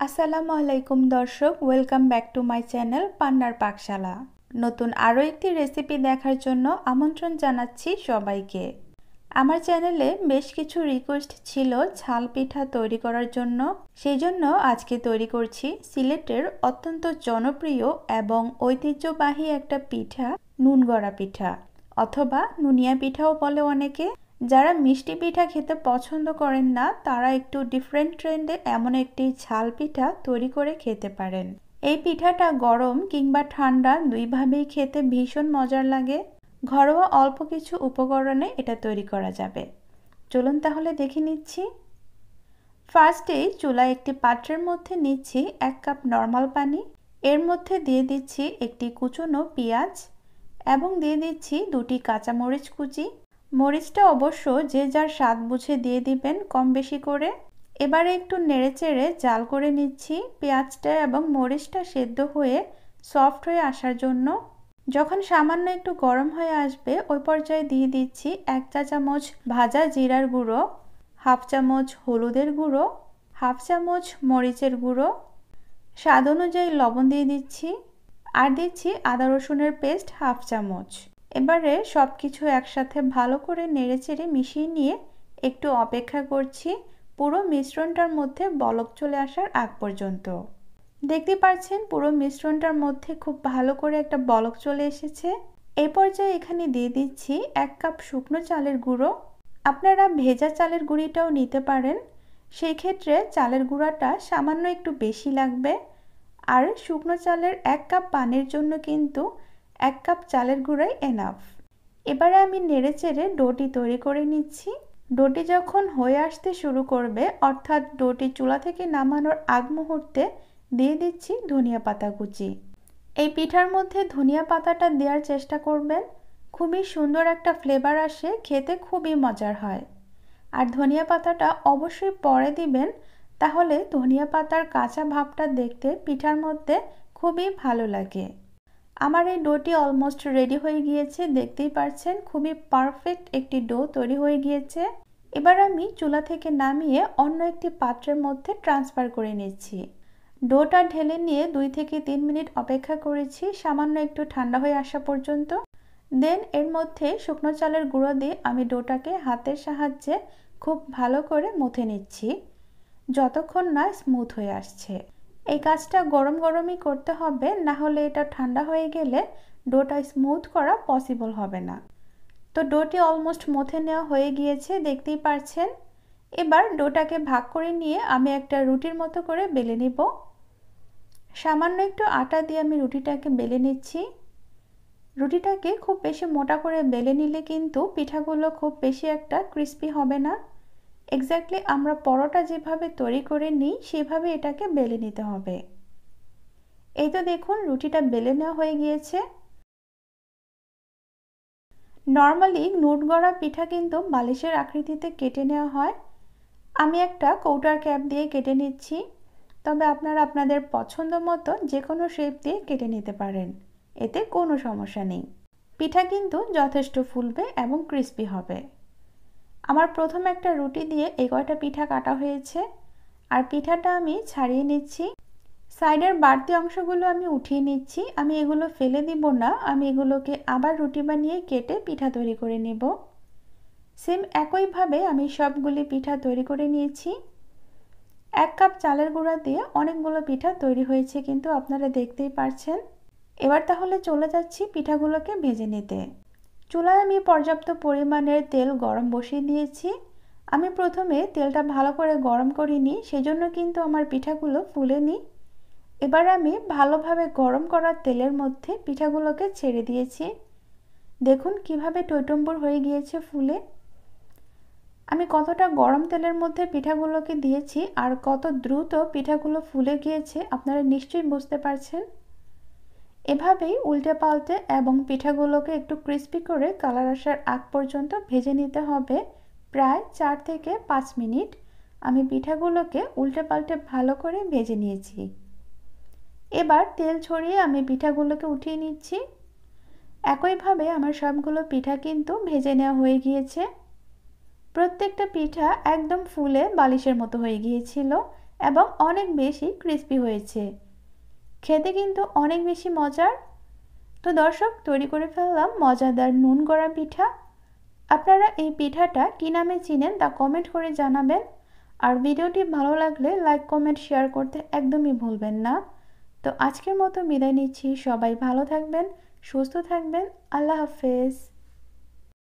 আসসালামু আলাইকুম দর্শক, welcome back to my channel পান্নার পাকশালা। নতুন আরও একটি রেসিপি দেখার জন্য আমন্ত্রণ জানাচ্ছি সবাইকে। আমার চ্যানেলে বেশ কিছু রিকোয়েস্ট ছিল ঝাল পিঠা তৈরি করার জন্য, সেই জন্য আজকে তৈরি করছি সিলেটের অত্যন্ত জনপ্রিয় এবং ঐতিহ্যবাহী একটা পিঠা, নুন গড়া পিঠা অথবা নুনিয়া পিঠাও বলে অনেকে। যারা মিষ্টি পিঠা খেতে পছন্দ করেন না তারা একটু ডিফারেন্ট ট্রেন্ডে এমন একটি ঝাল পিঠা তৈরি করে খেতে পারেন। এই পিঠাটা গরম কিংবা ঠান্ডা দুইভাবেই খেতে ভীষণ মজার লাগে। ঘরোয়া অল্প কিছু উপকরণে এটা তৈরি করা যাবে। চলুন তাহলে দেখে নিচ্ছি। ফার্স্টেই চুলায় একটি পাত্রের মধ্যে নিচ্ছি 1 কাপ নর্মাল পানি। এর মধ্যে দিয়ে দিচ্ছি একটি কুচনো পেঁয়াজ এবং দিয়ে দিচ্ছি 2টি কাঁচামরিচ কুচি। মরিচটা অবশ্য যে যার স্বাদ বুঝে দিয়ে দিবেন কম বেশি করে। এবারে একটু নেড়েচেড়ে জাল করে নিচ্ছি পেঁয়াজটা এবং মরিচটা সেদ্ধ হয়ে সফট হয়ে আসার জন্য। যখন সামান্য একটু গরম হয়ে আসবে ওই পর্যায়ে দিয়ে দিচ্ছি 1 চা চামচ ভাজা জিরার গুঁড়ো, 1/2 চামচ হলুদের গুঁড়ো, 1/2 চামচ মরিচের গুঁড়ো, স্বাদ অনুযায়ী লবণ দিয়ে দিচ্ছি, আর দিচ্ছি আদা রসুনের পেস্ট 1/2 চামচ। এবারে সব কিছু একসাথে ভালো করে নেড়েচেড়ে মিশিয়ে নিয়ে একটু অপেক্ষা করছি পুরো মিশ্রণটার মধ্যে বলক চলে আসার আগ পর্যন্ত। দেখতে পাচ্ছেন পুরো মিশ্রণটার মধ্যে খুব ভালো করে একটা বলক চলে এসেছে। এই পর্যায়ে এখানে দিয়ে দিচ্ছি 1 কাপ শুকনো চালের গুঁড়ো। আপনারা ভেজা চালের গুঁড়িটাও নিতে পারেন, সেই ক্ষেত্রে চালের গুঁড়াটা সামান্য একটু বেশি লাগবে। আর শুকনো চালের 1 কাপ পানির জন্য কিন্তু 1 কাপ চালের গুঁড়াই এনাফ। এবারে আমি নেড়েচেড়ে ডোটি তৈরি করে নিচ্ছি। ডোটি যখন হয়ে আসতে শুরু করবে অর্থাৎ ডোটি চুলা থেকে নামানোর আগ মুহূর্তে দিয়ে দিচ্ছি ধনিয়া পাতা কুচি। এই পিঠার মধ্যে ধনিয়া পাতাটা দেওয়ার চেষ্টা করবেন, খুবই সুন্দর একটা ফ্লেভার আসে, খেতে খুবই মজার হয়। আর ধনিয়া পাতাটা অবশ্যই পরে দিবেন, তাহলে ধনিয়া পাতার কাঁচা ভাবটা দেখতে পিঠার মধ্যে খুবই ভালো লাগে। আমার এই ডোটি অলমোস্ট রেডি হয়ে গিয়েছে, দেখতেই পাচ্ছেন খুবই পারফেক্ট একটি ডো তৈরি হয়ে গিয়েছে। এবার আমি চুলা থেকে নামিয়ে অন্য একটি পাত্রের মধ্যে ট্রান্সফার করে নিচ্ছি। ডোটা ঢেলে নিয়ে 2 থেকে 3 মিনিট অপেক্ষা করেছি সামান্য একটু ঠান্ডা হয়ে আসা পর্যন্ত। দেন এর মধ্যে শুকনো চালের গুঁড়ো দিয়ে আমি ডোটাকে হাতের সাহায্যে খুব ভালো করে মুথে নিচ্ছি যতক্ষণ না স্মুথ হয়ে আসছে। এই কাজটা গরম গরমই করতে হবে, না হলে এটা ঠান্ডা হয়ে গেলে ডোটা স্মুথ করা পসিবল হবে না। তো ডোটি অলমোস্ট মুথে নেওয়া হয়ে গিয়েছে, দেখতেই পাচ্ছেন। এবার ডোটাকে ভাগ করে নিয়ে আমি একটা রুটির মতো করে বেলে নিব। সামান্য একটু আটা দিয়ে আমি রুটিটাকে বেলে নিচ্ছি। রুটিটাকে খুব বেশি মোটা করে বেলে নিলে কিন্তু পিঠাগুলো খুব বেশি একটা ক্রিস্পি হবে না। এক্স্যাক্টলি আমরা পরোটা যেভাবে তৈরি করে নিই সেভাবে এটাকে বেলে নিতে হবে। এই তো দেখুন রুটিটা বেলে নেওয়া হয়ে গিয়েছে। নর্মালি নুন গড়া পিঠা কিন্তু বালিশের আকৃতিতে কেটে নেওয়া হয়। আমি একটা কৌটার ক্যাপ দিয়ে কেটে নিচ্ছি, তবে আপনারা আপনাদের পছন্দ মতো যে কোনো শেপ দিয়ে কেটে নিতে পারেন, এতে কোনো সমস্যা নেই। পিঠা কিন্তু যথেষ্ট ফুলবে এবং ক্রিস্পি হবে। আমার প্রথম একটা রুটি দিয়ে এই কয়টা পিঠা কাটা হয়েছে, আর পিঠাটা আমি ছাড়িয়ে নিচ্ছি। সাইডের বাড়তি অংশগুলো আমি উঠিয়ে নিচ্ছি, আমি এগুলো ফেলে দিব না, আমি এগুলোকে আবার রুটি বানিয়ে কেটে পিঠা তৈরি করে নেব। সেম একইভাবে আমি সবগুলি পিঠা তৈরি করে নিয়েছি। 1 কাপ চালের গুঁড়া দিয়ে অনেকগুলো পিঠা তৈরি হয়েছে কিন্তু আপনারা দেখতেই পারছেন। এবার তাহলে চলে যাচ্ছি পিঠাগুলোকে ভেজে নিতে। চুলায় আমি পর্যাপ্ত পরিমাণের তেল গরম বসিয়ে দিয়েছি। আমি প্রথমে তেলটা ভালো করে গরম করিনি, সেজন্য কিন্তু আমার পিঠাগুলো ফুলেনি। এবার আমি ভালোভাবে গরম করা তেলের মধ্যে পিঠাগুলোকে ছেড়ে দিয়েছি। দেখুন কিভাবে টইটম্বুর হয়ে গিয়েছে ফুলে। আমি কতটা গরম তেলের মধ্যে পিঠাগুলোকে দিয়েছি আর কত দ্রুত পিঠাগুলো ফুলে গিয়েছে আপনারা নিশ্চয়ই বুঝতে পারছেন। এভাবেই উল্টে পাল্টে এবং পিঠাগুলোকে একটু ক্রিস্পি করে কালার আসার আগ পর্যন্ত ভেজে নিতে হবে, প্রায় 4 থেকে 5 মিনিট। আমি পিঠাগুলোকে উল্টে পাল্টে ভালো করে ভেজে নিয়েছি। এবার তেল ছড়িয়ে আমি পিঠাগুলোকে উঠিয়ে নিচ্ছি। একইভাবে আমার সবগুলো পিঠা কিন্তু ভেজে নেওয়া হয়ে গিয়েছে। প্রত্যেকটা পিঠা একদম ফুলে বালিশের মতো হয়ে গিয়েছিল এবং অনেক বেশি ক্রিস্পি হয়েছে। খেতে কিন্তু অনেক বেশি মজার। তো দর্শক, তৈরি করে ফেললাম মজাদার নুন গড়া পিঠা। আপনারা এই পিঠাটা কী নামে চিনেন তা কমেন্ট করে জানাবেন। আর ভিডিওটি ভালো লাগলে লাইক কমেন্ট শেয়ার করতে একদমই ভুলবেন না। তো আজকের মতো বিদায় নিচ্ছি। সবাই ভালো থাকবেন, সুস্থ থাকবেন। আল্লাহ হাফেজ।